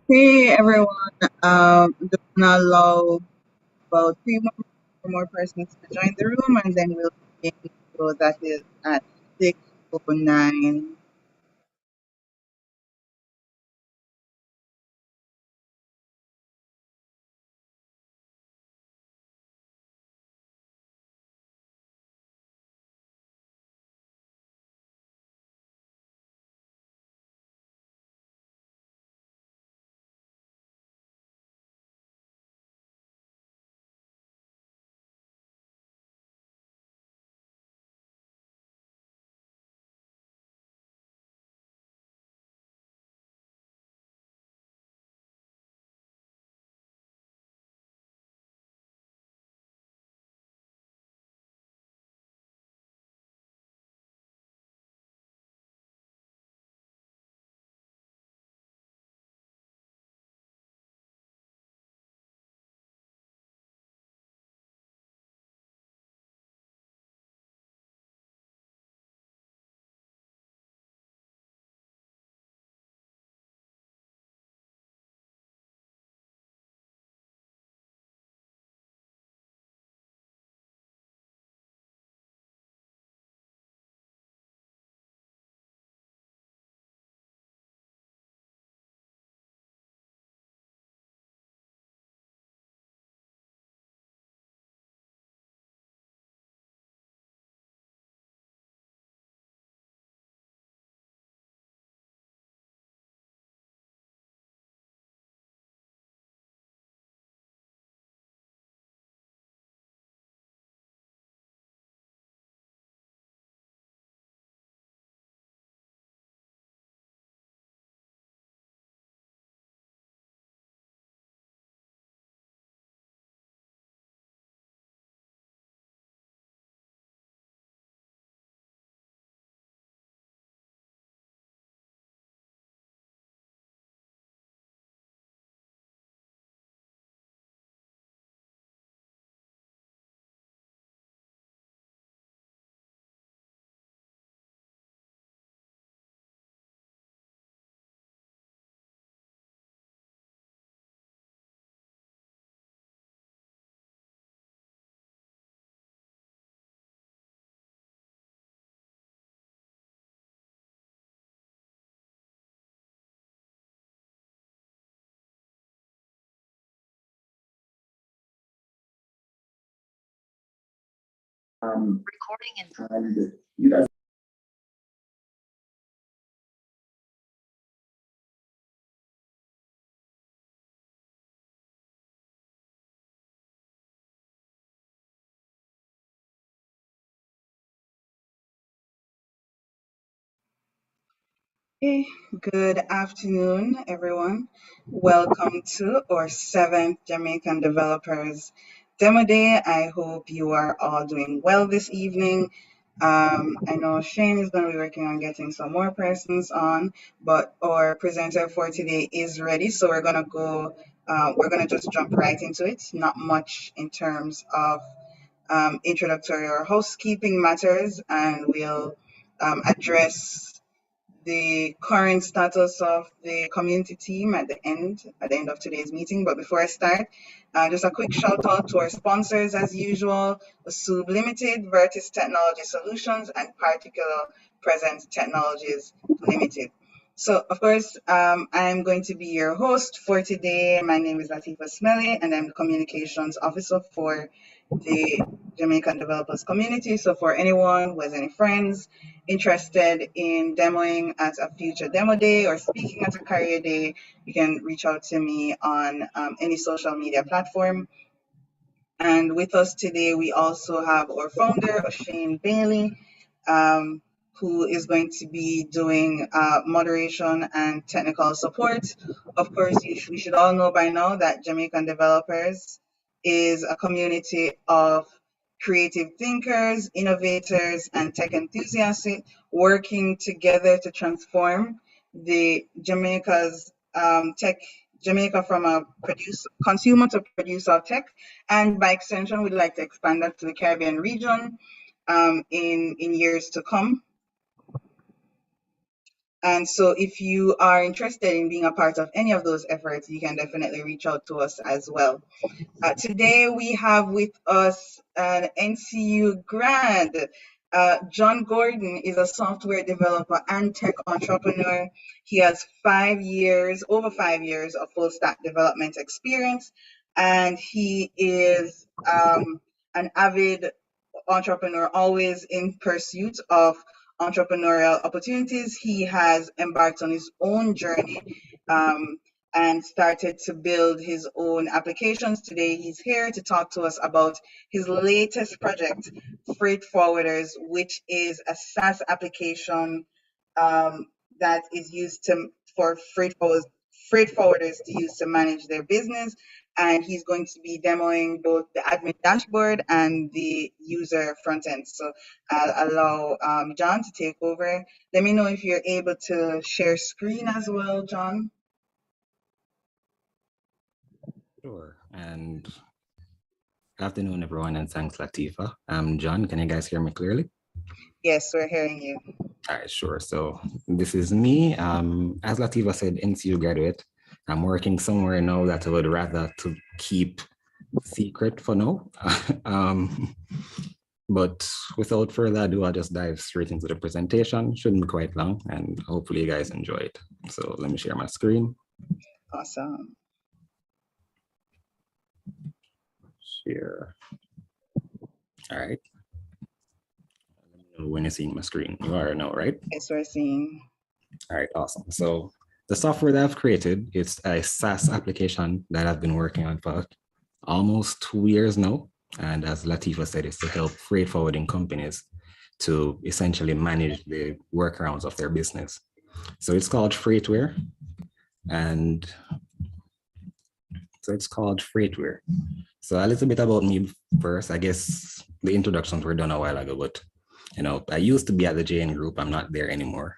Hey everyone, I'm gonna allow about three more persons to join the room and then we'll begin. So that is at 6:09. And you guys. Hey, good afternoon, everyone. Welcome to our seventh Jamaican Developers Demo Day. I hope you are all doing well this evening. I know Shane is going to be working on getting some more persons on, but our presenter for today is ready. So we're going to just jump right into it. Not much in terms of introductory or housekeeping matters, and we'll address the current status of the community team at the end of today's meeting. But before I start, just a quick shout out to our sponsors as usual: Sub Limited, Vertis Technology Solutions, and Particular Present Technologies Limited. So, of course, I'm going to be your host for today. My name is Latifa Smelly, and I'm the Communications Officer for the Jamaican Developers Community. So, for anyone who has any friends interested in demoing at a future demo day or speaking at a career day, you can reach out to me on any social media platform. And with us today, we also have our founder, Shane Bailey, um, who is going to be doing moderation and technical support. Of course, we should all know by now that Jamaican Developers is a community of creative thinkers, innovators, and tech enthusiasts working together to transform the Jamaica from a consumer to producer of tech, and by extension, we'd like to expand that to the Caribbean region in years to come. And so if you are interested in being a part of any of those efforts, you can definitely reach out to us as well. Today we have with us an NCU grad. John Gordon is a software developer and tech entrepreneur. He has over 5 years of full stack development experience, and he is an avid entrepreneur, always in pursuit of entrepreneurial opportunities. He has embarked on his own journey um, and started to build his own applications. Today, he's here to talk to us about his latest project, Freight Forwarders, which is a SaaS application um, that is used for freight forwarders to use to manage their business. And he's going to be demoing both the admin dashboard and the user front end. So I'll allow John to take over. Let me know if you're able to share screen as well, John. Sure. And good afternoon, everyone, and thanks, Latifa. I'm John. Can you guys hear me clearly? Yes, we're hearing you. All right, sure. So this is me. As Latifa said, NCU graduate. I'm working somewhere now that I would rather to keep secret for now. But without further ado, I'll just dive straight into the presentation. Shouldn't be quite long, and hopefully you guys enjoy it. So let me share my screen. Awesome. Share. All right. When you're seeing my screen, you are now, right? Yes, we're seeing. All right, awesome. So the software that I've created, it's a SaaS application that I've been working on for almost 2 years now. And as Latifa said, it's to help freight forwarding companies to essentially manage the workarounds of their business. So it's called Freightware. And so it's called Freightware. So a little bit about me first. I guess the introductions were done a while ago, but I used to be at the JN Group. I'm not there anymore.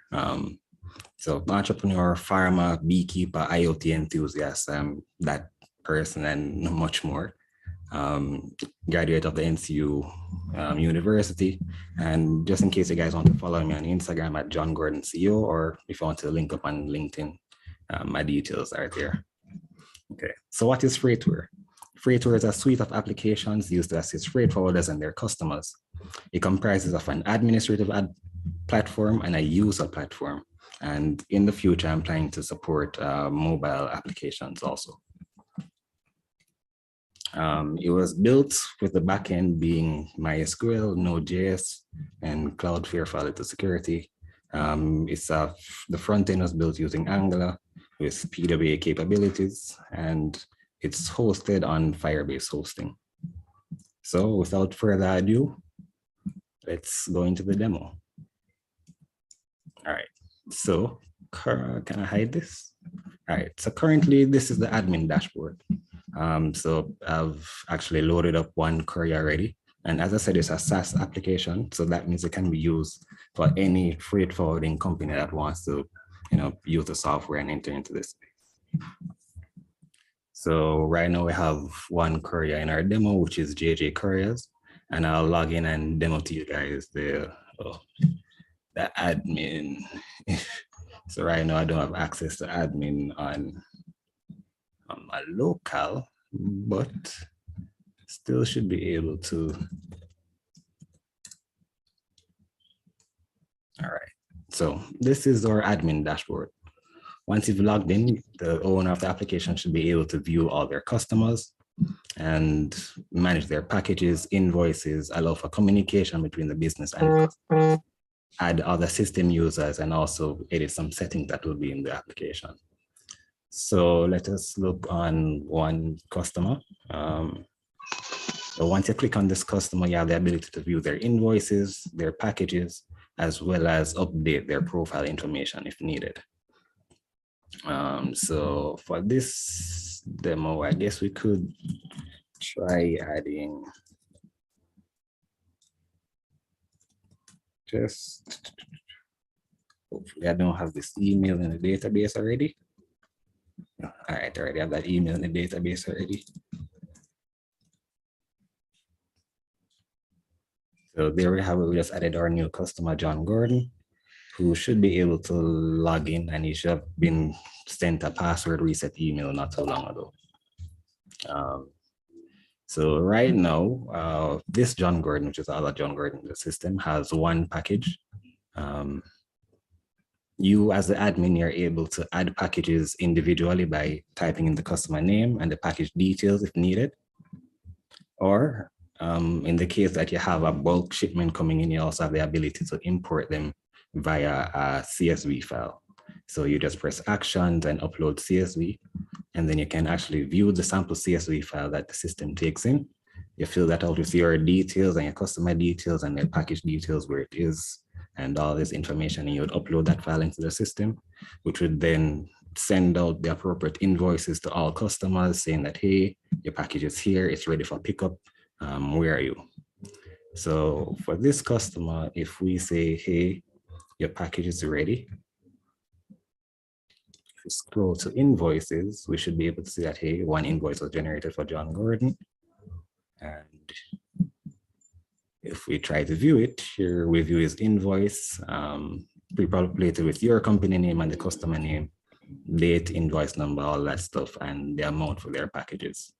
So entrepreneur, farmer, beekeeper, IoT enthusiast, that person and much more. Graduate of the NCU University. And just in case you guys want to follow me on Instagram at John Gordon CEO, or if you want to link up on LinkedIn, my details are there. Okay, so what is Freightware? Freightware is a suite of applications used to assist freight forwarders and their customers. It comprises of an administrative platform and a user platform. And in the future, I'm planning to support mobile applications also. It was built with the backend being MySQL, Node.js, and Cloudflare for a little security. The front end was built using Angular with PWA capabilities, and it's hosted on Firebase hosting. So without further ado, let's go into the demo. All right, so can I hide this? All right, so currently this is the admin dashboard. So I've actually loaded up one Courier already. And as I said, it's a SaaS application. So that means it can be used for any freight forwarding company that wants to, use the software and enter into this space. So right now we have one courier in our demo, which is JJ Couriers. And I'll log in and demo to you guys the admin. So right now I don't have access to admin on my local, but still should be able to. All right, so this is our admin dashboard. Once you've logged in, the owner of the application should be able to view all their customers and manage their packages, invoices, allow for communication between the business and customers, add other system users, and also edit some settings that will be in the application. So let us look on one customer. So once you click on this customer, you have the ability to view their invoices, their packages, as well as update their profile information if needed. So for this demo, I guess we could try adding hopefully I don't have this email in the database already. All right, I already have that email in the database already. So there we have it. We just added our new customer, John Gordon. who should be able to log in, and he should have been sent a password reset email not so long ago. So right now, this John Gordon, which is other John Gordon in the system, has one package. You as the admin, you're able to add packages individually by typing in the customer name and the package details if needed. Or in the case that you have a bulk shipment coming in, you also have the ability to import them via a CSV file. So you just press actions and upload CSV, and then you can actually view the sample CSV file that the system takes in. You fill that out with your details and your customer details and the package details where it is and all this information, and you would upload that file into the system, which would then send out the appropriate invoices to all customers saying that, hey, your package is here, it's ready for pickup, where are you? So for this customer, if we say, hey, your package is ready, if we scroll to invoices, we should be able to see that, hey, one invoice was generated for John Gordon. And if we try to view it, here we view his invoice, pre-populated with your company name and the customer name, date, invoice number, all that stuff, and the amount for their packages,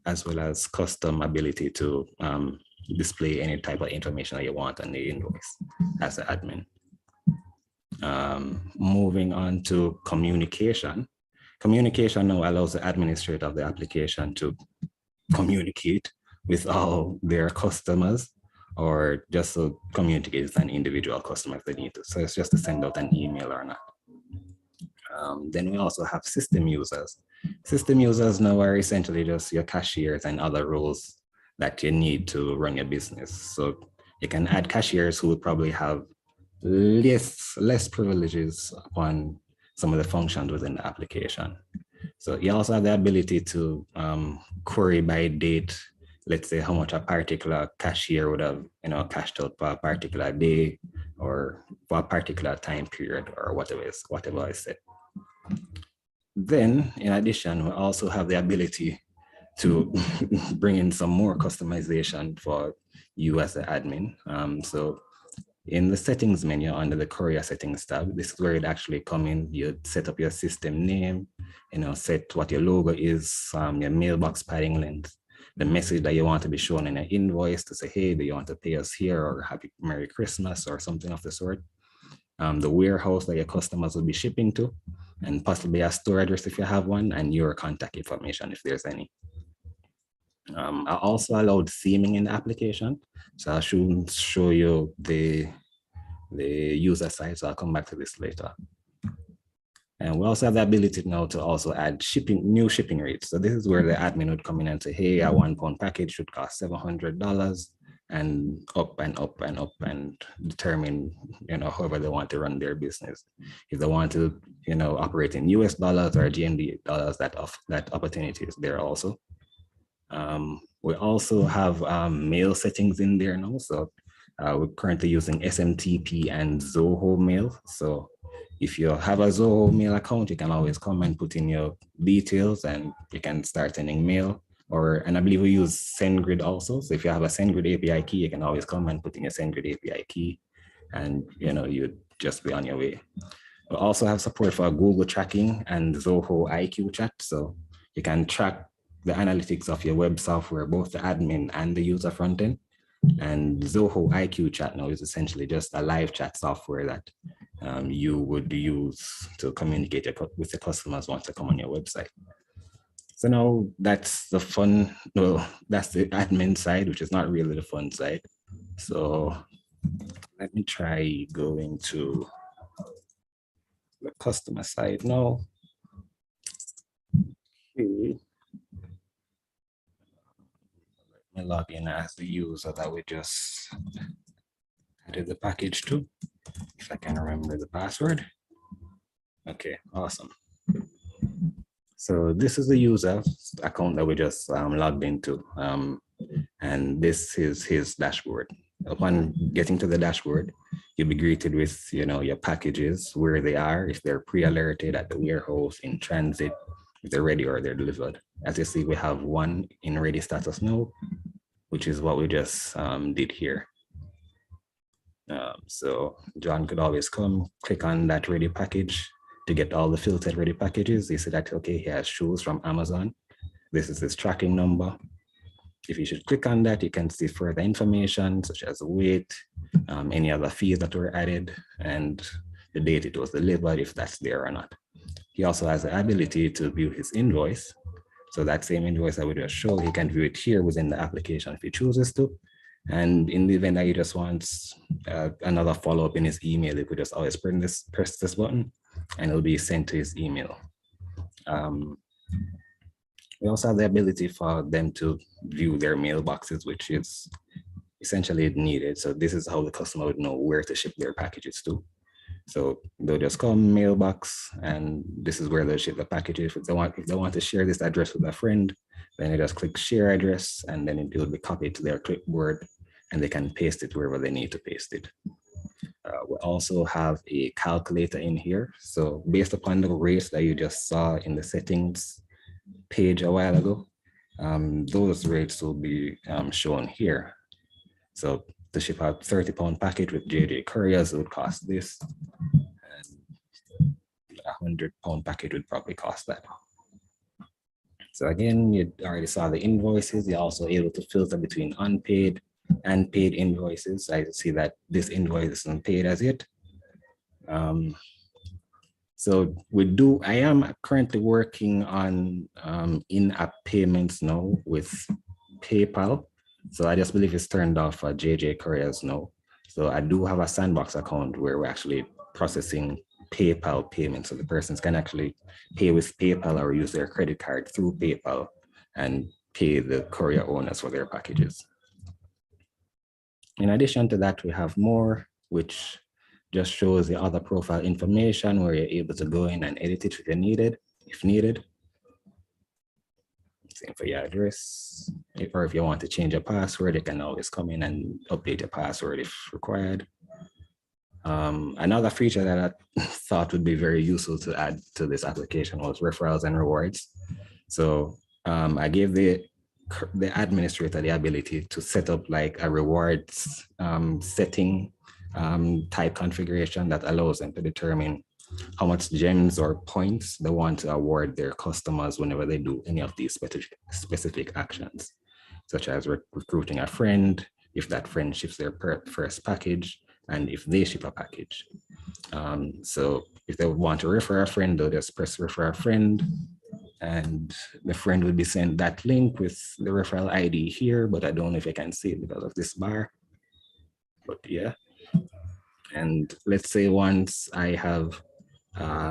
as well as custom ability to display any type of information that you want on the invoice as an admin. Moving on to communication. Communication now allows the administrator of the application to communicate with all their customers, or just to communicate with an individual customer if they need to. So it's just to send out an email or not. Then we also have system users. System users now are essentially just your cashiers and other roles that you need to run your business. So you can add cashiers who would probably have less privileges upon some of the functions within the application. So you also have the ability to query by date, let's say how much a particular cashier would have, cashed out for a particular day or for a particular time period or whatever I said. Then, in addition, we also have the ability to bring in some more customization for you as the admin. So in the settings menu under the Courier Settings tab, this is where it actually come in. You set up your system name, set what your logo is, your mailbox padding length, the message that you want to be shown in an invoice to say, hey, do you want to pay us here, or happy Merry Christmas or something of the sort. The warehouse that your customers will be shipping to, and possibly a store address if you have one, and your contact information if there's any. I also allowed theming in the application. So I should show you the user side, so I'll come back to this later. And we also have the ability now to also add new shipping rates. So this is where the admin would come in and say, hey, a £1 package should cost $700, and up and up and up, and determine, however they want to run their business. If they want to, operate in US dollars or GMB dollars, that opportunity is there also. We also have mail settings in there now. So we're currently using SMTP and Zoho Mail. So if you have a Zoho Mail account, you can always come and put in your details and you can start sending mail. And I believe we use SendGrid also. So if you have a SendGrid API key, you can always come and put in your SendGrid API key, and you'd just be on your way. We also have support for Google tracking and Zoho IQ chat. So you can track the analytics of your web software, both the admin and the user front end. And Zoho IQ chat now is essentially just a live chat software that you would use to communicate with the customers once they come on your website. So now that's the fun, that's the admin side, which is not really the fun side. So let me try going to the customer side now. Okay. Let me log in as the user that we just added the package to, if I can remember the password. Okay, awesome. So this is the user account that we just logged into, and this is his dashboard. Upon getting to the dashboard, you'll be greeted with your packages, where they are, if they're pre-alerted at the warehouse, in transit, if they're ready or they're delivered. As you see, we have one in ready status now, which is what we just did here. So John could always come, click on that ready package to get all the filtered ready packages. He said that, okay, he has shoes from Amazon. This is his tracking number. If you should click on that, you can see further information such as weight, any other fees that were added, and the date it was delivered, if that's there or not. He also has the ability to view his invoice. So that same invoice I would just show, he can view it here within the application if he chooses to. And in the event that he just wants another follow-up in his email, he could just always press this button and it'll be sent to his email. We also have the ability for them to view their mailboxes, which is essentially needed. So this is how the customer would know where to ship their packages to. So they'll just come mailbox, and this is where they'll ship the packages. If they want to share this address with a friend, then they just click share address, and then it will be copied to their clipboard, and they can paste it wherever they need to paste it. We also have a calculator in here. So based upon the rates that you just saw in the settings page a while ago, those rates will be shown here. So to ship a 30-pound package with JJ Couriers, it would cost this, and a 100-pound package would probably cost that. So again, you already saw the invoices. You're also able to filter between unpaid and paid invoices. I see that this invoice isn't paid as yet. So I am currently working on in-app payments now with PayPal. So I just believe it's turned off for JJ Couriers now. So I do have a Sandbox account where we're actually processing PayPal payments. So the persons can actually pay with PayPal or use their credit card through PayPal and pay the courier owners for their packages. In addition to that, we have more, which just shows the other profile information where you're able to go in and edit it if needed. Same for your address, or if you want to change your password, you can always come in and update your password if required. Another feature that I thought would be very useful to add to this application was referrals and rewards. So I gave the administrator the ability to set up like a rewards setting type configuration that allows them to determine how much gems or points they want to award their customers whenever they do any of these specific actions, such as recruiting a friend, if that friend ships their first package, and if they ship a package. So if they want to refer a friend, they'll just press refer a friend, and the friend will be sent that link with the referral ID here, but I don't know if I can see it because of this bar, but yeah. And let's say once I have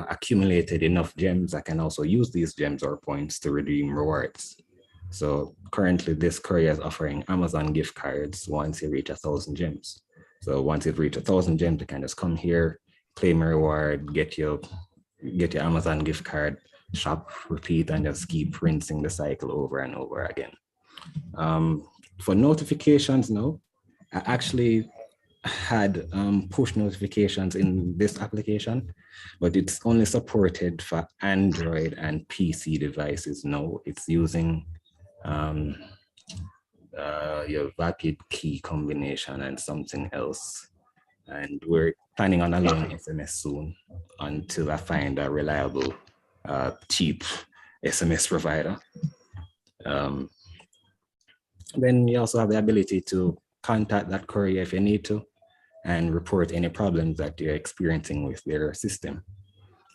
accumulated enough gems, I can also use these gems or points to redeem rewards. So currently this courier is offering Amazon gift cards once you reach 1,000 gems. So once you've reached 1,000 gems, you can just come here, claim a reward, get your Amazon gift card, shop, repeat, and just keep rinsing the cycle over and over again. For notifications now, I actually had push notifications in this application, but it's only supported for Android and PC devices now. It's using your rapid key combination and something else. And we're planning on allowing SMS soon until I find a reliable, cheap SMS provider. Then you also have the ability to contact that courier if you need to and report any problems that you're experiencing with their system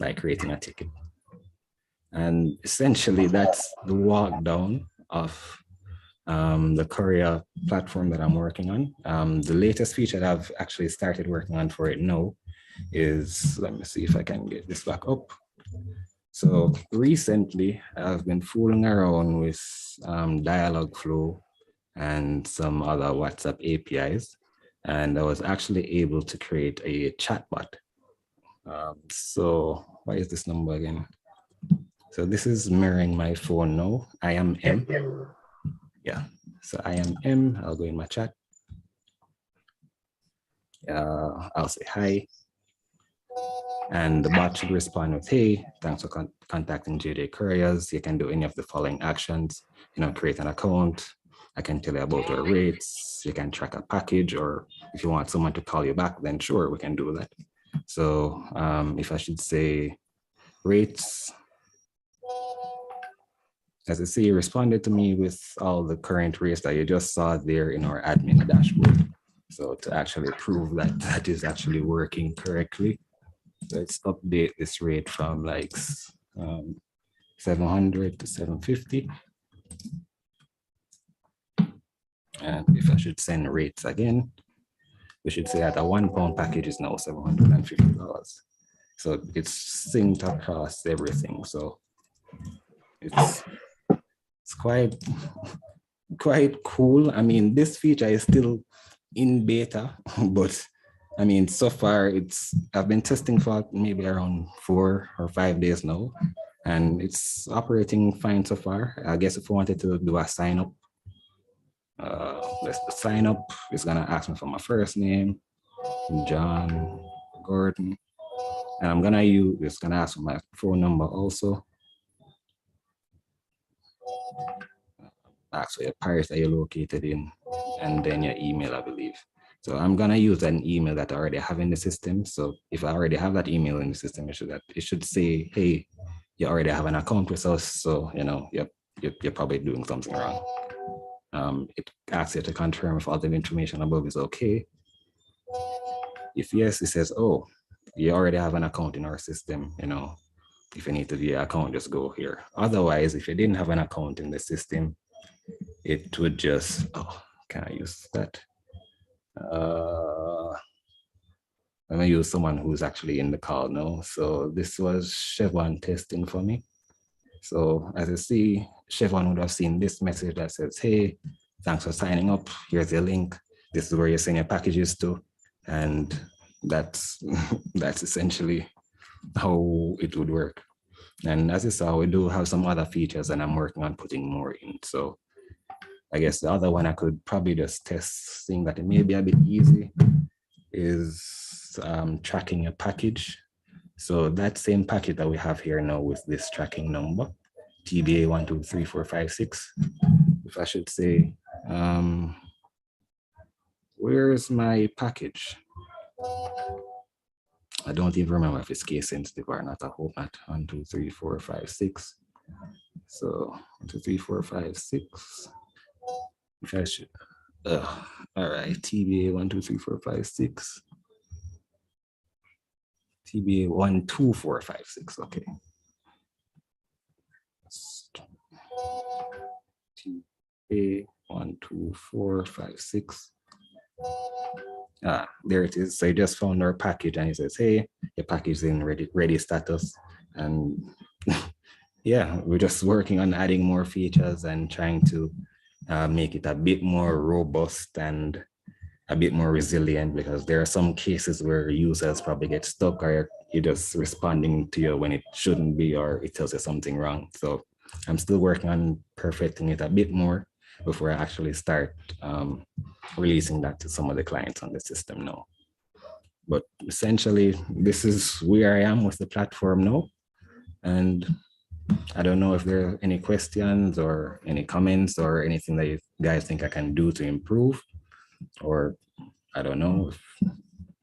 by creating a ticket. And essentially that's the walk down of the Courier platform that I'm working on. The latest feature that I've actually started working on for it now is, let me see if I can get this back up. So recently I've been fooling around with Dialogflow and some other WhatsApp APIs. And I was actually able to create a chatbot. So what is this number again? So this is mirroring my phone now. I am M. Yeah, so I am M. I'll go in my chat. I'll say hi. And the bot should respond with, hey, thanks for contacting JJ Couriers. You can do any of the following actions, create an account, I can tell you about our rates. You can track a package, or if you want someone to call you back, then sure, we can do that. So if I should say rates, as I see, you responded to me with all the current rates that you just saw there in our admin dashboard. So to actually prove that that is actually working correctly, let's update this rate from like 700 to 750. And if I should send rates again, we should say that a £1 package is now $750. So it's synced across everything. So it's quite cool. I mean, this feature is still in beta, but I mean, so far I've been testing for maybe around 4 or 5 days now, and it's operating fine so far. I guess if I wanted to do a sign up, let's sign up. It's gonna ask me for my first name, John Gordon, and it's gonna ask for my phone number also. Ask for your parish that you're located in, and then your email, I believe. So I'm gonna use an email that I already have in the system. So if I already have that email in the system, it should say, hey, you already have an account with us. So you're probably doing something wrong. It asks you to confirm if all the information above is okay. If yes, it says, oh, you already have an account in our system. If you need to view your account, just go here. Otherwise, if you didn't have an account in the system, it would just, can I use that? I'm gonna use someone who's actually in the call now. So this was Chevron testing for me. So as you see, Chevron would have seen this message that says, hey, thanks for signing up. Here's your link. This is where you send your packages to. And that's essentially how it would work. And as you saw, we do have some other features and I'm working on putting more in. So I guess the other one I could probably just test, seeing that it may be a bit easy, is tracking a package. So that same package that we have here now with this tracking number, TBA 123456, if I should say, where's my package? I don't even remember if it's case sensitive or not. I hope not. 1, 2, 3, 4, 5, 6. So 1, 2, 3, 4, 5, 6. If I should, all right. TBA 1, 2, 3, 4, 5, 6. TBA 1, 2, 4, 5, 6. Okay. TBA 1, 2, 4, 5, 6. There it is. So you just found our package and it says, hey, your package is in ready status. And yeah, we're just working on adding more features and trying to make it a bit more robust and a bit more resilient, because there are some cases where users probably get stuck or you're just responding to you when it shouldn't be, or it tells you something wrong. So I'm still working on perfecting it a bit more before I actually start releasing that to some of the clients on the system now. But essentially, this is where I am with the platform now. And I don't know if there are any questions or any comments or anything that you guys think I can do to improve, or I don't know.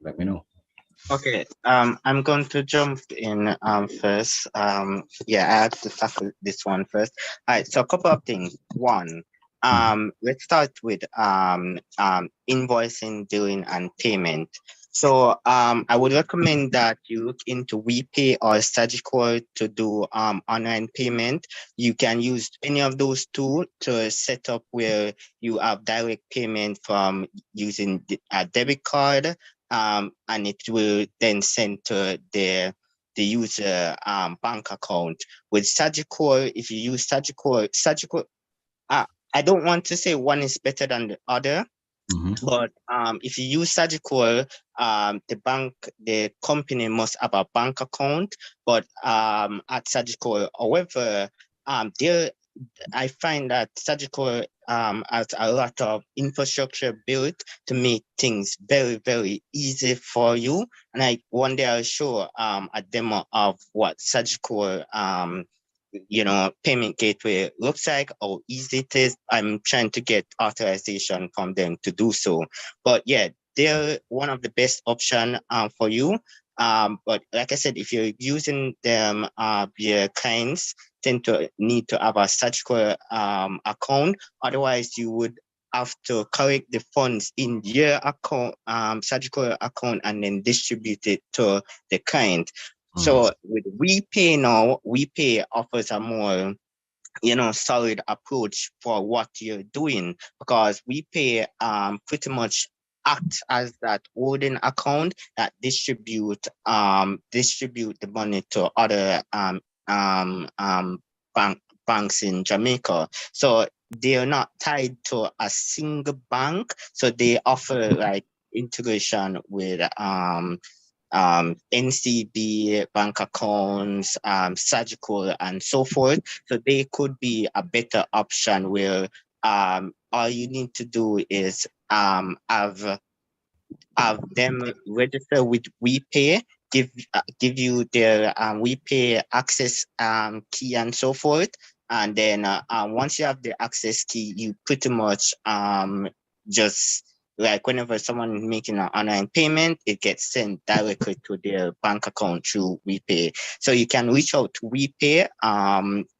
Let me know. Okay, I'm going to jump in first. Yeah, I have to tackle this one first. All right, so a couple of things. One, let's start with invoicing, billing, and payment. So I would recommend that you look into WePay or Sagicor to do online payment. You can use any of those two to set up where you have direct payment from using a debit card, and it will then send to the user bank account. With Sagicor, if you use Sagicor, I don't want to say one is better than the other. But if you use Sagicor, the company must have a bank account. But at Sagicor, however, I find that Sagicor has a lot of infrastructure built to make things very, very easy for you. And one day I'll show a demo of what Sagicor payment gateway looks like, how easy it is. I'm trying to get authorization from them to do so. But yeah, they're one of the best option for you. But like I said, if you're using them, your clients tend to need to have a statutory account. Otherwise, you would have to collect the funds in your account, statutory account, and then distribute it to the client. So with WePay now, WePay offers a more solid approach for what you're doing, because WePay pretty much act as that holding account that distribute the money to other banks in Jamaica. So they are not tied to a single bank. So they offer like integration with NCB bank accounts, surgical, and so forth. So they could be a better option where all you need to do is have them register with WePay, give you their WePay access key and so forth. And then once you have the access key, you pretty much just like whenever someone is making an online payment, it gets sent directly to their bank account through WePay. So you can reach out to WePay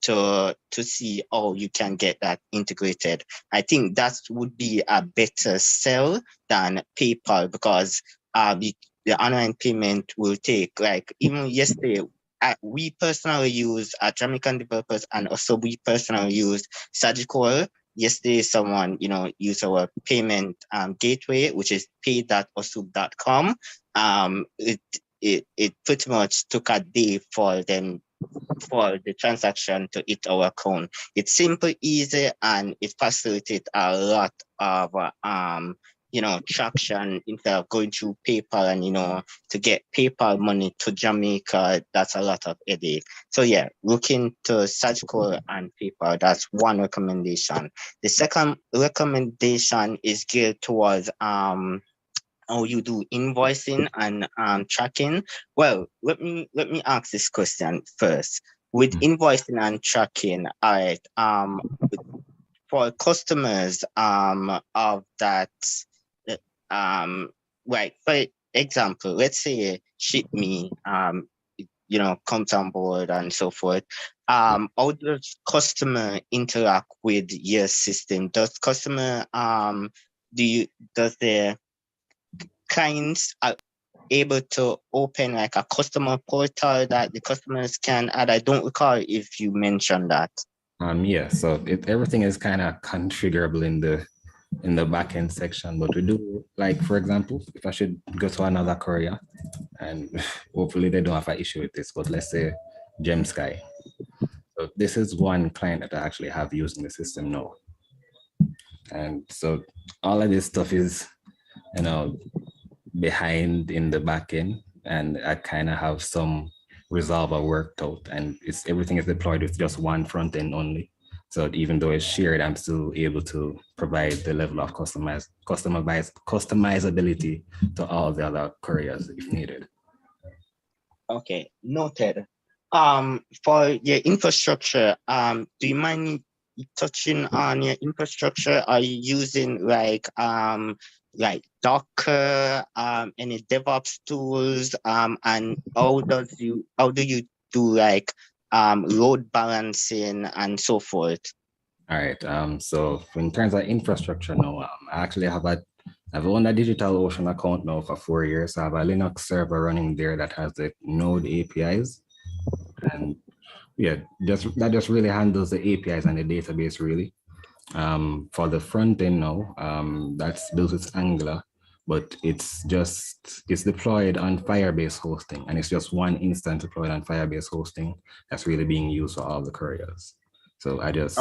to see how you can get that integrated. I think that would be a better sell than PayPal, because the online payment will take, like, even yesterday, we personally use Jamaican developers, and also we personally use Surgical. Yesterday, someone used our payment gateway, which is pay.osub.com. It pretty much took a day for them for the transaction to hit our account. It's simple, easy, and it facilitates a lot of traction instead of going through PayPal, and to get PayPal money to Jamaica, that's a lot of headache. So yeah, look into Surgical and PayPal. That's one recommendation. The second recommendation is geared towards how you do invoicing and tracking. Well, let me ask this question first. With invoicing and tracking, all right, for customers of that, like, for example, let's say ShipMe comes on board and so forth. How does customer interact with your system? Does customer does the clients are able to open like a customer portal that the customers can add? I don't recall if you mentioned that. Yeah, so everything is kind of configurable in the backend section, but we do, like, for example, if I should go to another courier, and hopefully they don't have an issue with this, but let's say GemSky. So this is one client that I actually have using the system now. And so all of this stuff is, behind in the backend, and I kind of have some resolver worked out, and everything is deployed with just one front end only. So even though it's shared, I'm still able to provide the level of customizability to all the other couriers if needed. Okay, noted. For your infrastructure, do you mind touching on your infrastructure? Are you using like Docker, any DevOps tools, and how do you do like load balancing and so forth? All right. So in terms of infrastructure now, I actually I've owned a DigitalOcean account now for 4 years. I have a Linux server running there that has the Node APIs, and yeah, that just really handles the APIs and the database really. For the front end now, that's built with Angular, but it's deployed on Firebase hosting, and it's just one instance deployed on Firebase hosting that's really being used for all the couriers. So I just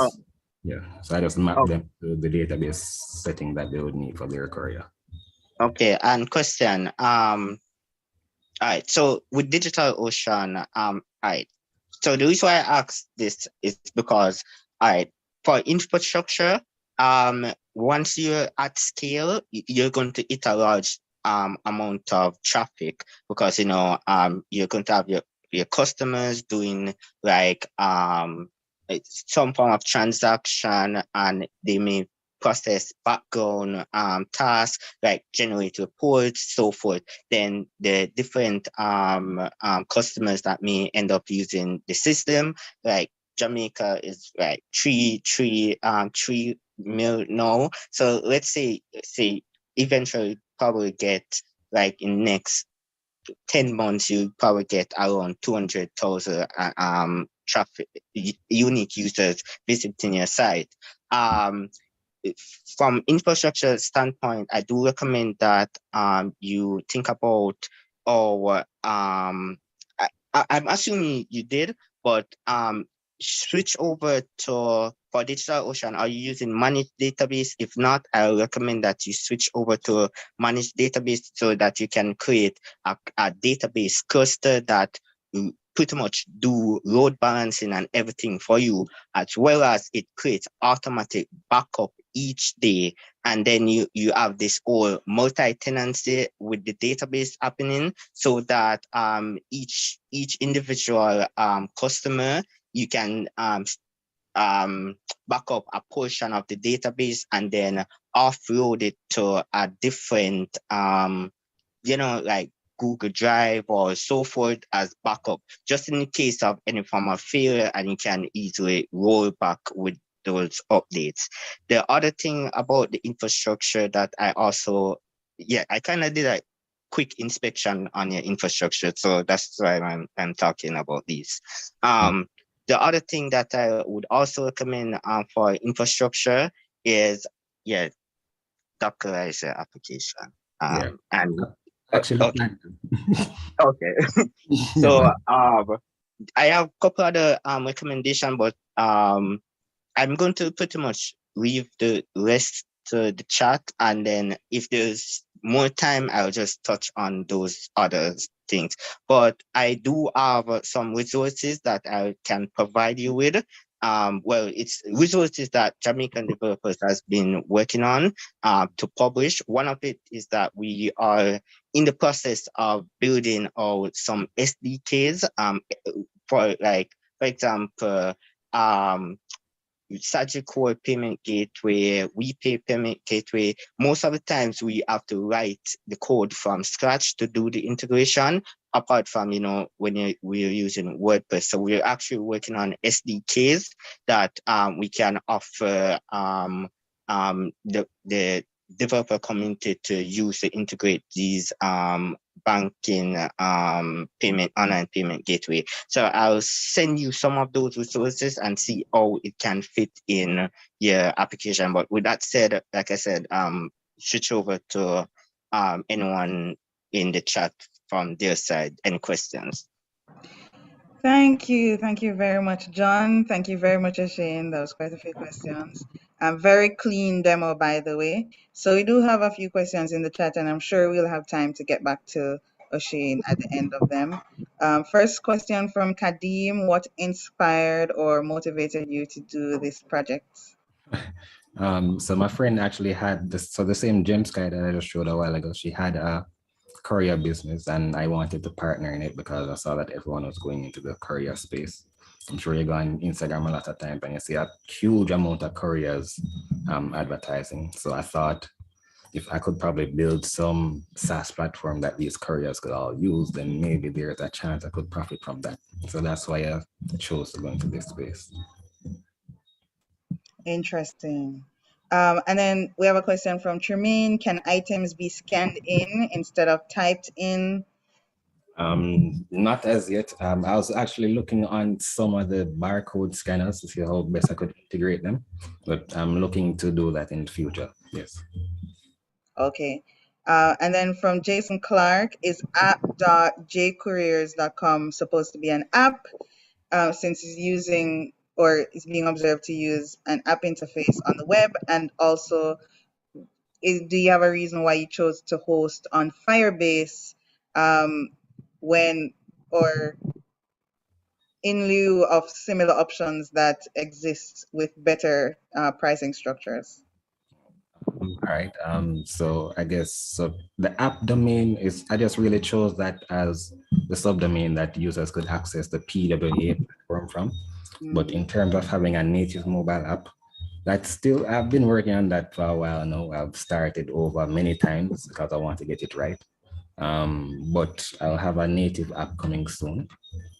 map them to the database setting that they would need for their courier. Okay, and question, all right, so with DigitalOcean, all right, so the reason why I asked this is because, all right, for infrastructure, once you're at scale, you're going to hit a large amount of traffic, because you're going to have your customers doing like some form of transaction, and they may process background tasks like generate reports, so forth. Then the different customers that may end up using the system, like Jamaica is like 3 mil now. So let's say eventually probably get like in next 10 months, you probably get around 200,000 traffic unique users visiting your site. From infrastructure standpoint, I do recommend that you think about, or I'm assuming you did, but switch over to, for DigitalOcean, are you using managed database? If not, I recommend that you switch over to managed database so that you can create a database cluster that pretty much do load balancing and everything for you, as well as it creates automatic backup each day. And then you have this whole multi-tenancy with the database happening, so that each individual customer, you can back up a portion of the database and then offload it to a different like Google Drive or so forth as backup, just in the case of any form of failure, and you can easily roll back with those updates. The other thing about the infrastructure that I also, I kind of did a quick inspection on your infrastructure, so that's why I'm talking about these. The other thing that I would also recommend for infrastructure is, Dockerize application. And Actually, okay. So I have a couple other recommendations, but I'm going to pretty much leave the rest to the chat, and then if there's more time, I'll just touch on those other things. But I do have some resources that I can provide you with. Well, it's resources that Jamaican developers has been working on to publish. One of it is that we are in the process of building out some SDKs for example, Core Payment Gateway, WePay Payment Gateway. Most of the times we have to write the code from scratch to do the integration, apart from, when we're using WordPress. So we're actually working on SDKs that we can offer the developer community to use to integrate these banking online payment gateway. So I'll send you some of those resources and see how it can fit in your application. But with that said, like I said, switch over to anyone in the chat from their side. Any questions? Thank you very much, John. Thank you very much, Shane. That was quite a few questions. Very clean demo, by the way. So we do have a few questions in the chat, and I'm sure we'll have time to get back to O'Shane at the end of them. First question from Kadim: what inspired or motivated you to do this project? So my friend actually had this, so the same gem sky that I just showed a while ago, she had a courier business, and I wanted to partner in it because I saw that everyone was going into the courier space. I'm sure you go on Instagram a lot of times and you see a huge amount of couriers advertising. So I thought if I could probably build some SaaS platform that these couriers could all use, then maybe there's a chance I could profit from that. So that's why I chose to go into this space. Interesting. And then we have a question from Tremaine: can items be scanned in instead of typed in? Not as yet. I was actually looking on some of the barcode scanners to see how best I could integrate them, but I'm looking to do that in the future. Yes. Okay. And then from Jason Clark: is app.jcouriers.com supposed to be an app, since he's using or is being observed to use an app interface on the web? And also, do you have a reason why you chose to host on Firebase when, or in lieu of similar options that exist with better pricing structures? All right. So I guess so the app domain is I just really chose that as the subdomain that users could access the PWA platform from. But in terms of having a native mobile app, that's still I've been working on that for a while now. I've started over many times because I want to get it right. But I'll have a native app coming soon,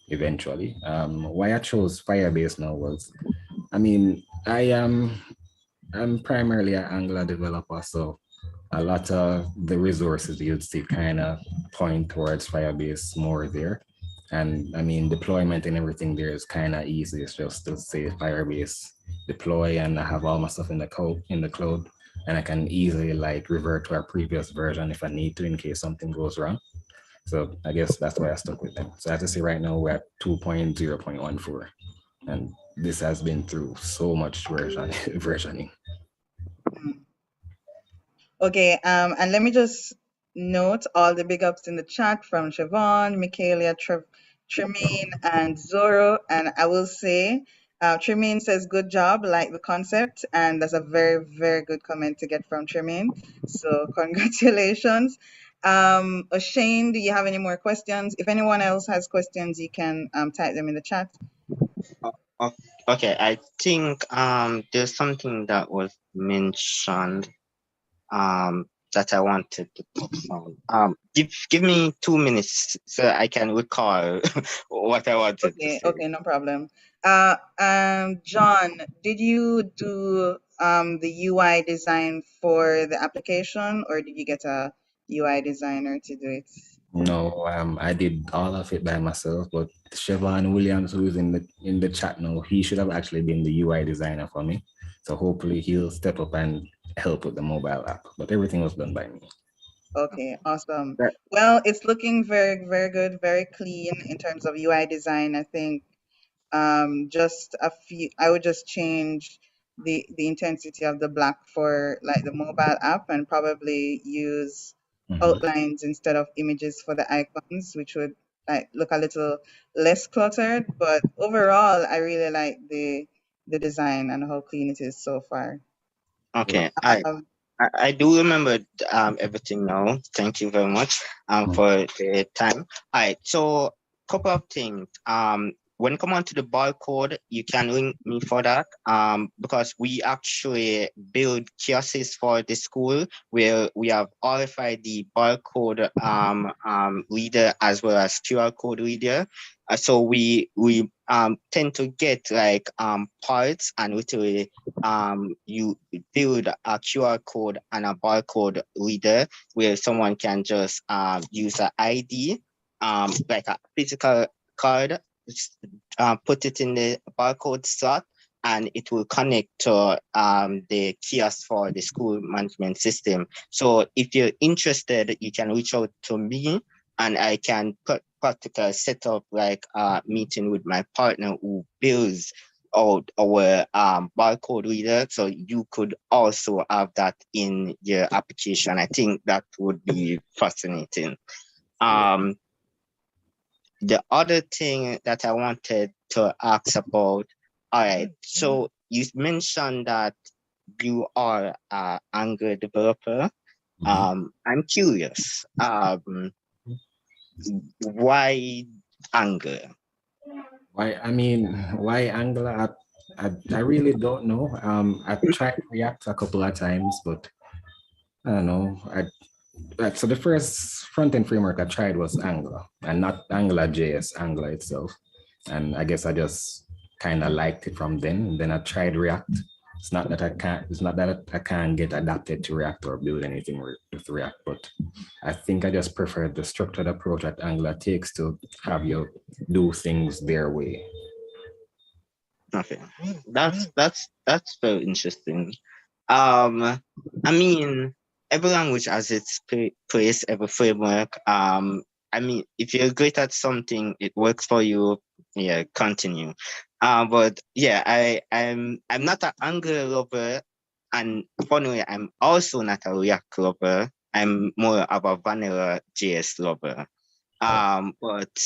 eventually. Why I chose Firebase now was, I mean, I'm primarily an Angular developer, so a lot of the resources you'd see kind of point towards Firebase more there. And I mean, deployment and everything there is kind of easy. It's just to say Firebase deploy, and I have all my stuff in the cloud, and I can easily like revert to a previous version if I need to in case something goes wrong. So I guess that's why I stuck with them. So I have to say right now we're at 2.0.14, and this has been through so much versioning. Okay, and let me just note all the big ups in the chat from Siobhan, Michaela, Tremaine, and Zoro. And I will say, Tremaine says, good job, like the concept. And that's a very, very good comment to get from Tremaine. So congratulations. O'Shane, do you have any more questions? If anyone else has questions, you can type them in the chat. Okay, I think there's something that was mentioned that I wanted to touch on. Give me 2 minutes so I can recall what I wanted to say. Okay, no problem. John, did you do the UI design for the application, or did you get a UI designer to do it? No, I did all of it by myself, but Siobhan Williams, who is in the chat now, he should have actually been the UI designer for me. So hopefully he'll step up and help with the mobile app. But everything was done by me. Okay, awesome. Well, it's looking very, very good, very clean in terms of UI design. I think just a few, I would just change the intensity of the black for like the mobile app, and probably use outlines instead of images for the icons, which would like look a little less cluttered. But overall, I really like the design and how clean it is so far. Okay, I do remember everything now. Thank you very much for the time. All right, so couple of things. When come on to the barcode, you can link me for that because we actually build kiosks for the school where we have RFID barcode reader as well as QR code reader. So we tend to get like parts, and literally you build a QR code and a barcode reader where someone can just use an ID, like a physical card, put it in the barcode slot, and it will connect to the kiosk for the school management system. So if you're interested, you can reach out to me, and I can practically set up like a meeting with my partner who builds out our barcode reader. So you could also have that in your application. I think that would be fascinating. The other thing that I wanted to ask about, all right, so you mentioned that you are an Angular developer. I'm curious, why Angular? Why Angular? I really don't know. I've tried React a couple of times, but I don't know. So the first front-end framework I tried was Angular, and not Angular JS, Angular itself. And I guess I just kind of liked it from then. And then I tried React. It's not that I can't get adapted to React or build anything with React, but I think I just prefer the structured approach that Angular takes to have you do things their way. Okay, that's very interesting. I mean, every language has its place, every framework. I mean, if you're great at something, it works for you. Yeah, continue. But yeah, I'm not an Angular lover, and funny, I'm also not a React lover. I'm more of a vanilla JS lover. But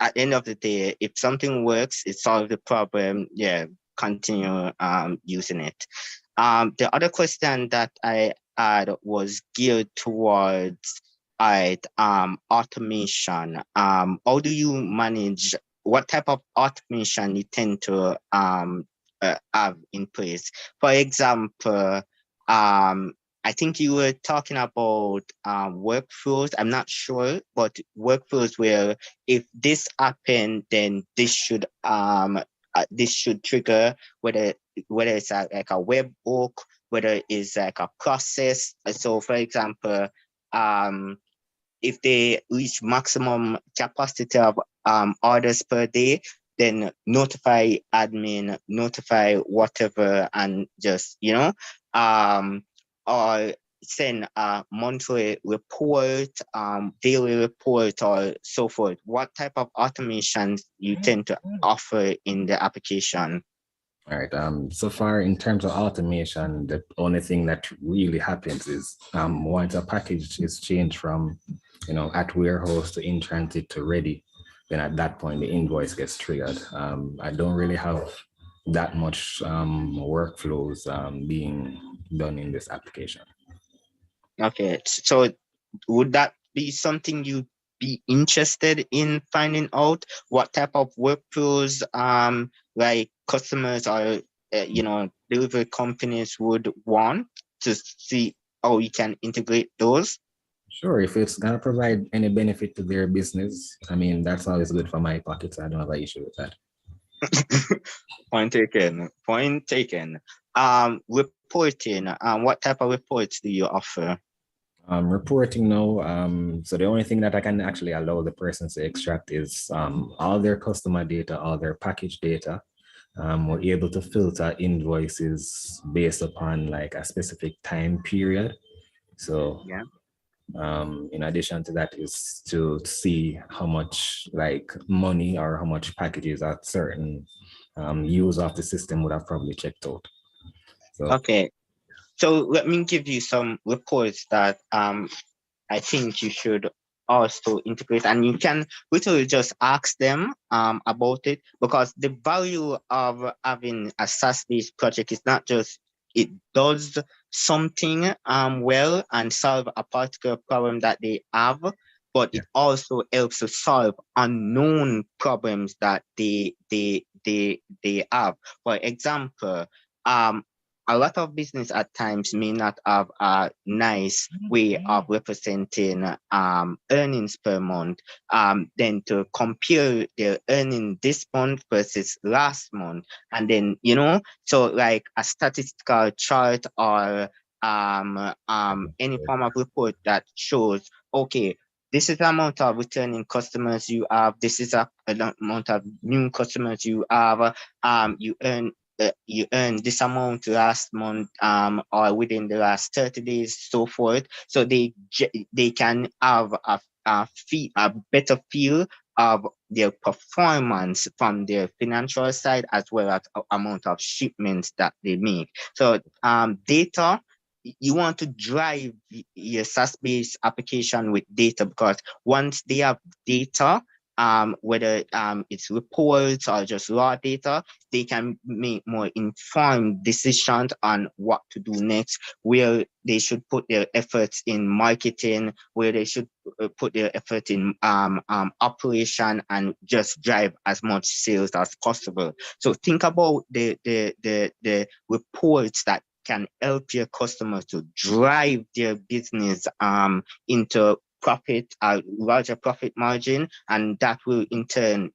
at the end of the day, if something works, it solves the problem. Yeah, continue using it. The other question that I had was geared towards automation. How do you manage, what type of automation you tend to have in place? For example, I think you were talking about workflows. I'm not sure, but workflows where if this happened, then this should trigger, whether it's like a webhook, whether it's like a process. So, for example, if they reach maximum capacity of orders per day, then notify admin, notify whatever, and just, or send a monthly report, daily report, or so forth. What type of automations you tend to offer in the application? All right. So far, in terms of automation, the only thing that really happens is once a package is changed from, at warehouse to in transit to ready, then at that point the invoice gets triggered. I don't really have that much workflows being done in this application. Okay, so would that be something you'd be interested in finding out? What type of workflows like customers or delivery companies would want to see how you can integrate those? Sure, if it's gonna provide any benefit to their business, I mean, that's always good for my pockets. I don't have an issue with that. Point taken. Point taken. Reporting. What type of reports do you offer? Reporting now. So the only thing that I can actually allow the person to extract is all their customer data, all their package data. We're able to filter invoices based upon like a specific time period. So yeah. In addition to that is to see how much like money or how much packages a certain user of the system would have probably checked out. So, okay. So let me give you some reports that I think you should also integrate, and you can literally just ask them about it, because the value of having a SaaS-based project is not just it does something well and solve a particular problem that they have, but it also helps to solve unknown problems that they have. For example, a lot of business at times may not have a nice way of representing earnings per month. Then to compare their earning this month versus last month, and then so like a statistical chart or any form of report that shows, okay, this is the amount of returning customers you have, this is the amount of new customers you have, you earn this amount last month or within the last 30 days, so forth. So they can have a better feel of their performance from their financial side, as well as amount of shipments that they make. So data, you want to drive your SaaS-based application with data, because once they have data, whether it's reports or just raw data, they can make more informed decisions on what to do next, where they should put their efforts in marketing, where they should put their effort in operation, and just drive as much sales as possible. So think about the reports that can help your customers to drive their business into profit, a larger profit margin, and that will in turn,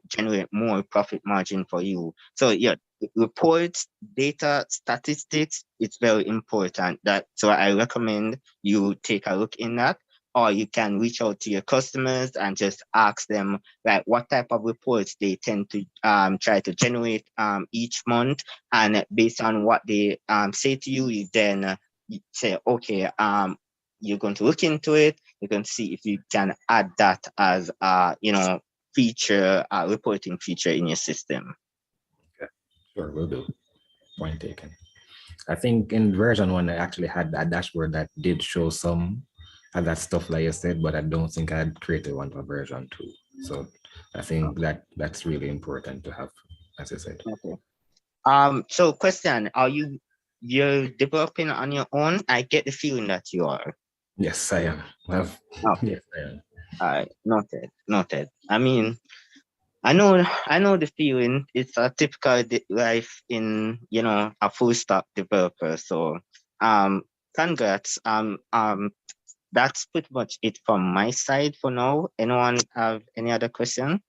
generate more profit margin for you. So yeah, reports, data, statistics, it's very important. So I recommend you take a look in that, or you can reach out to your customers and just ask them like what type of reports they tend to try to generate each month, and based on what they say to you, you then say, okay, you're going to look into it. You're going to see if you can add that as feature, reporting feature in your system. Okay, sure, will do. Point taken. I think in version 1, I actually had a dashboard that did show some of that stuff like you said, but I don't think I had created one for version 2. So I think that's really important to have, as I said. Okay. So question, are you you're developing on your own? I get the feeling that you are. Yes, I am. Okay. Yes, I am. All right. Noted. I mean, I know the feeling. It's a typical life in, a full stack developer. So, congrats. That's pretty much it from my side for now. Anyone have any other question?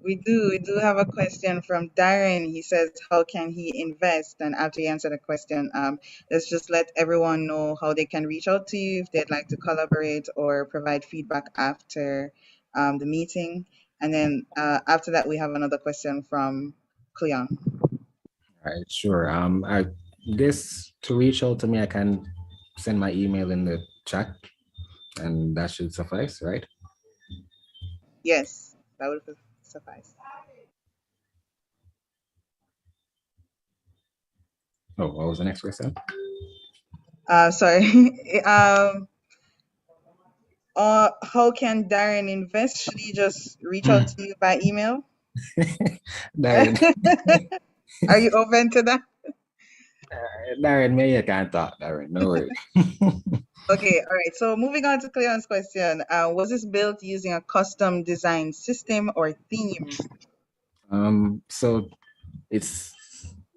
We do have a question from Darren. He says, how can he invest? And after you answer the question, let's just let everyone know how they can reach out to you if they'd like to collaborate or provide feedback after the meeting. And then after that, we have another question from Cleon. All right, sure. I guess to reach out to me, I can send my email in the chat, and that should suffice, right? Yes, that would suffice. Oh, what was the next question? Sorry. How can Darren invest? Should he just reach out to you by email? Darren, Are you open to that? Darren, maybe you can't talk, Darren. No worries. Okay, all right. So moving on to Cleon's question, was this built using a custom design system or theme? So it's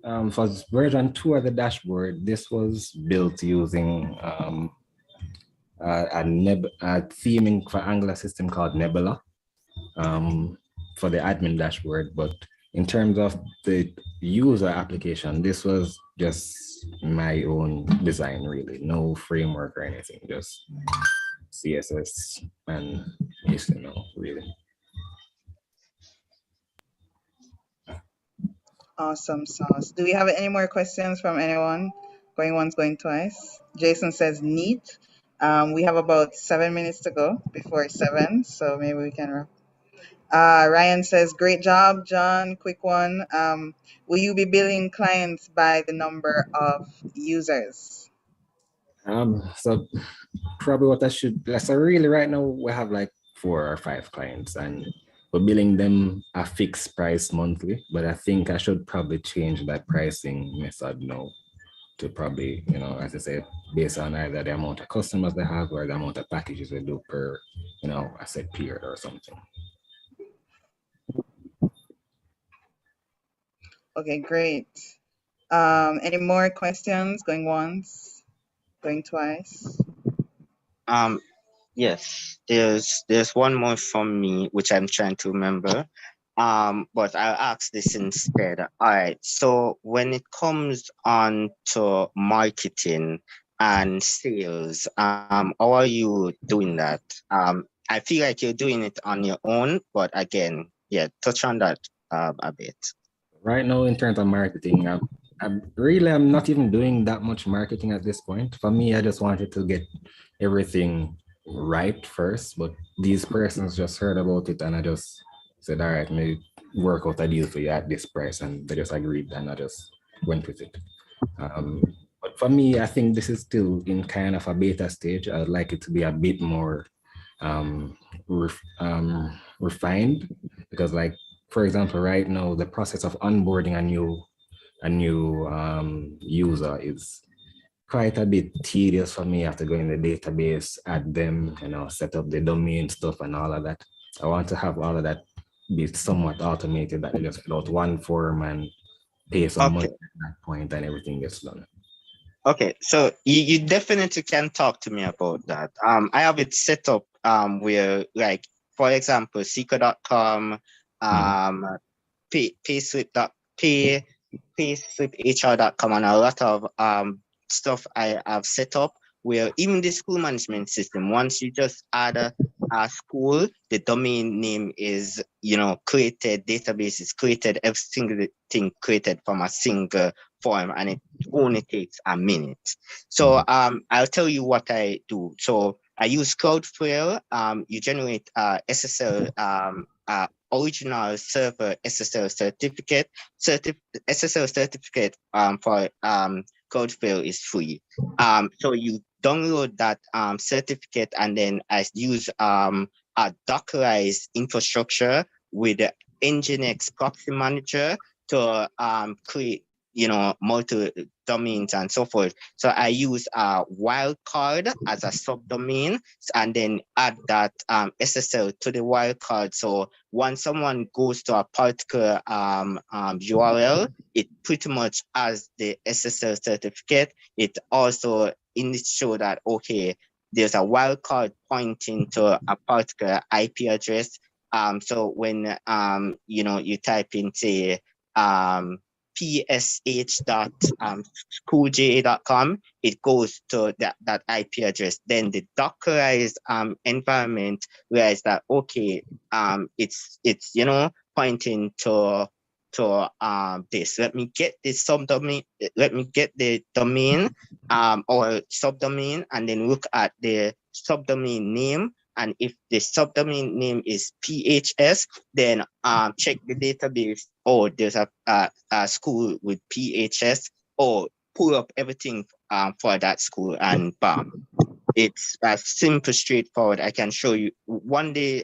for version 2 of the dashboard. This was built using a theming for Angular system called Nebula for the admin dashboard. But in terms of the user application, this was just my own design, really. No framework or anything, just CSS and HTML, really. Awesome sauce. Do we have any more questions from anyone? Going once, going twice. Jason says neat. We have about 7 minutes to go before 7, so maybe we can wrap. Ryan says, great job, John. Quick one. Will you be billing clients by the number of users? So probably what I should, so really right now we have like 4 or 5 clients and we're billing them a fixed price monthly, but I think I should probably change that pricing method now to probably, as I say, based on either the amount of customers they have or the amount of packages they do per, a set period or something. Okay, great. Any more questions? Going once, going twice. Yes, there's one more from me which I'm trying to remember. But I'll ask this instead. All right. So when it comes on to marketing and sales, how are you doing that? I feel like you're doing it on your own, but again, yeah, touch on that a bit. Right now, in terms of marketing, I'm not even doing that much marketing at this point. For me, I just wanted to get everything right first, but these persons just heard about it and I just said, all right, maybe work out a deal for you at this price, and they just agreed and I just went with it. But for me, I think this is still in kind of a beta stage. I'd like it to be a bit more refined, because like, for example, right now, the process of onboarding a new user is quite a bit tedious for me. I have to go in the database, add them, set up the domain stuff and all of that. I want to have all of that be somewhat automated, that they just fill out one form and pay some money at that point and everything gets done. Okay, so you definitely can talk to me about that. I have it set up where, like, for example, Seeker.com, payswiphr.com, and a lot of stuff I have set up where even the school management system, once you just add a school, the domain name is, created, database is created, every single thing created from a single form, and it only takes a minute. So I'll tell you what I do. So I use Cloudflare. You generate SSL, original server SSL certificate. SSL certificate for Cloudflare is free. So you download that certificate, and then I use a Dockerized infrastructure with the Nginx proxy manager to create multi domains and so forth. So I use a wildcard as a subdomain and then add that SSL to the wildcard. So once someone goes to a particular URL, it pretty much has the SSL certificate. It also show that, okay, there's a wildcard pointing to a particular IP address. So when you type in, say, psh.schoolja.com, it goes to that IP address. Then the Dockerized environment realizes that, okay, it's pointing to this. Let me get this subdomain. Let me get the domain or subdomain, and then look at the subdomain name. And if the subdomain name is PHS, then check the database. Oh, there's a school with PHS. Or pull up everything for that school, and bam. It's simple, straightforward. I can show you one day,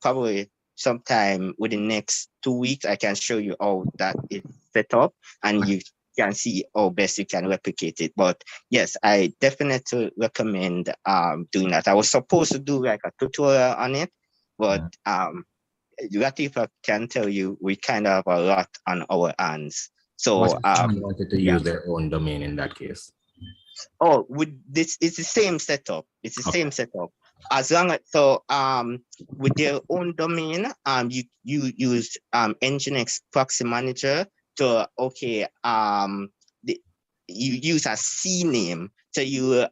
probably sometime within the next 2 weeks, I can show you how that is set up, and you can see how best you can replicate it. But yes, I definitely recommend doing that. I was supposed to do like a tutorial on it, but Latif can tell you we kind of have a lot on our hands. So what if someone wanted to use their own domain in that case? Oh, with this, it's the same setup. It's the same setup. As long as with their own domain, you use Nginx proxy manager to you use a CNAME. So you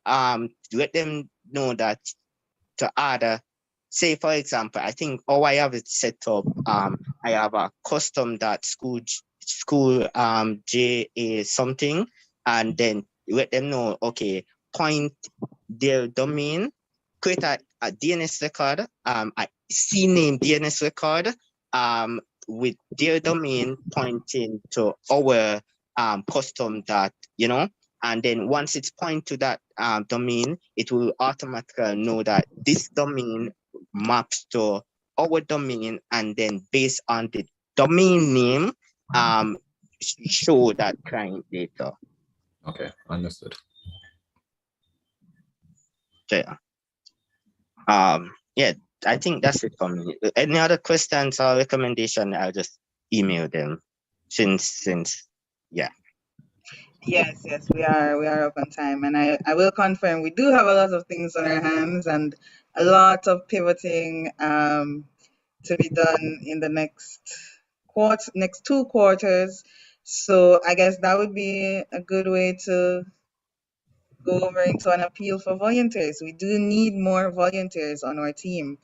let them know that to add say, for example, I think I have it set up. I have a custom.school JA something, and then let them know, okay, point their domain, create a DNS record, a CNAME DNS record, with their domain pointing to our custom dot, and then once it's point to that domain, it will automatically know that this domain maps to our domain, and then based on the domain name, show that client data. Okay, understood. Okay. Yeah, I think that's it for me. Any other questions or recommendation, I'll just email them since yeah. Yes, we are up on time, and I will confirm we do have a lot of things on our hands and a lot of pivoting to be done in the next 2 quarters. So I guess that would be a good way to go over into an appeal for volunteers. We do need more volunteers on our team.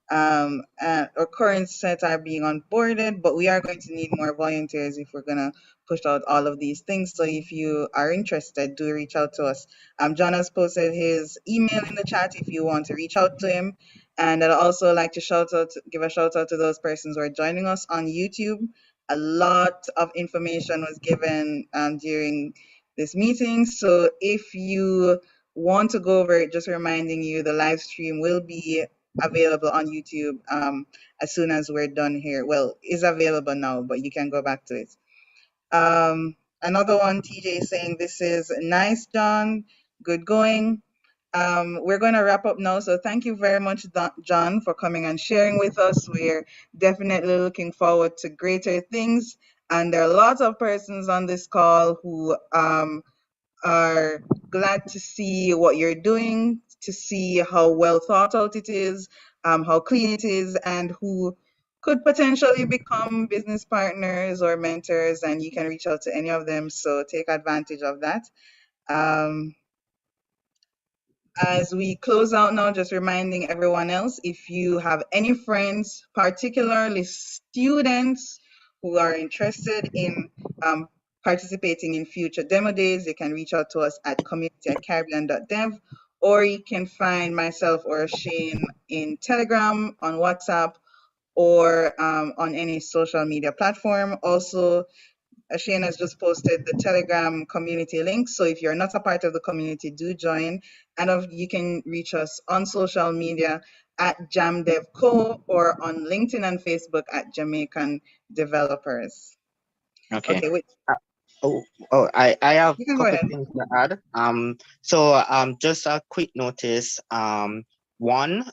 Our current sets are being onboarded, but we are going to need more volunteers if we're going to push out all of these things. So if you are interested, do reach out to us. John has posted his email in the chat if you want to reach out to him. And I'd also like to give a shout out to those persons who are joining us on YouTube. A lot of information was given during this meeting. So if you want to go over it, just reminding you, the live stream will be available on YouTube as soon as we're done here. Well, is available now, but you can go back to it. Another one, TJ saying, this is nice, John. Good going. We're going to wrap up now. So thank you very much, John, for coming and sharing with us. We're definitely looking forward to greater things. And there are lots of persons on this call who are glad to see what you're doing, to see how well thought out it is, how clean it is, and who could potentially become business partners or mentors, and you can reach out to any of them. So take advantage of that. As we close out now, just reminding everyone else, if you have any friends, particularly students who are interested in participating in future demo days, you can reach out to us at community@caribbean.dev, or you can find myself or Shane in Telegram, on WhatsApp, or on any social media platform. Also, Shane has just posted the Telegram community link. So if you're not a part of the community, do join. And you can reach us on social media at JamDevCo, or on LinkedIn and Facebook at Jamaican Developers. Okay. I have You a can go couple ahead. things to add. Just a quick notice. One,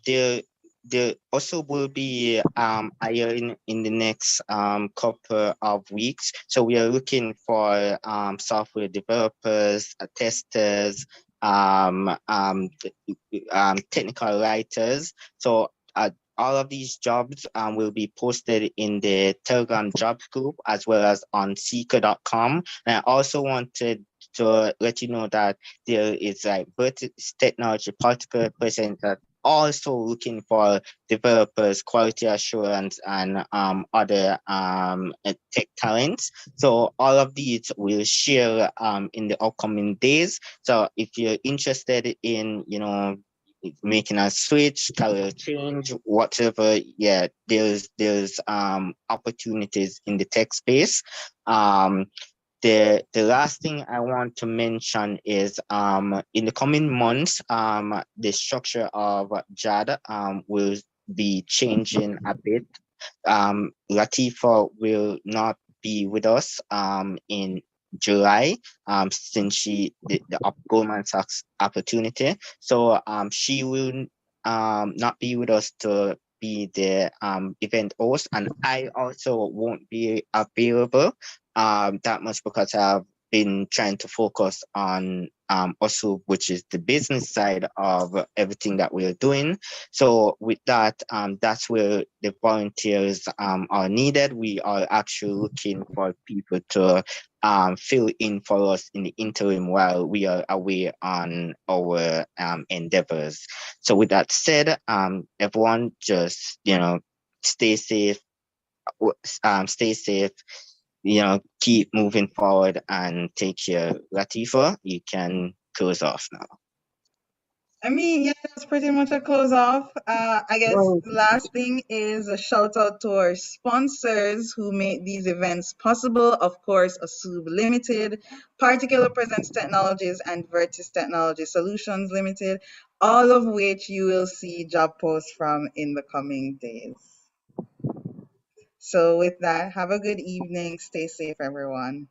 there also will be hiring in the next couple of weeks. So we are looking for software developers, testers, technical writers. So all of these jobs will be posted in the Telegram jobs group as well as on seeker.com. And I also wanted to let you know that there is like Vertex Technology particular person that also looking for developers, quality assurance, and other tech talents. So all of these will share in the upcoming days. So if you're interested in, making a switch, career change, whatever, yeah, there's opportunities in the tech space. The last thing I want to mention is in the coming months, the structure of JAD will be changing a bit. Latifa will not be with us in July since the Goldman Sachs opportunity. So she will not be with us to be the event host, and I also won't be available that much because I've been trying to focus on also, which is the business side of everything that we're doing. So with that, that's where the volunteers are needed. We are actually looking for people to fill in for us in the interim while we are away on our endeavors. So with that said, everyone just, stay safe, stay safe, keep moving forward and take care. Latifa, you can close off now. I mean, yeah, that's pretty much a close off. I guess Well, the last thing is a shout out to our sponsors who make these events possible. Of course, Asub Limited, Particular Presence Technologies, and Vertis Technology Solutions Limited, all of which you will see job posts from in the coming days. So, with that, have a good evening. Stay safe, everyone.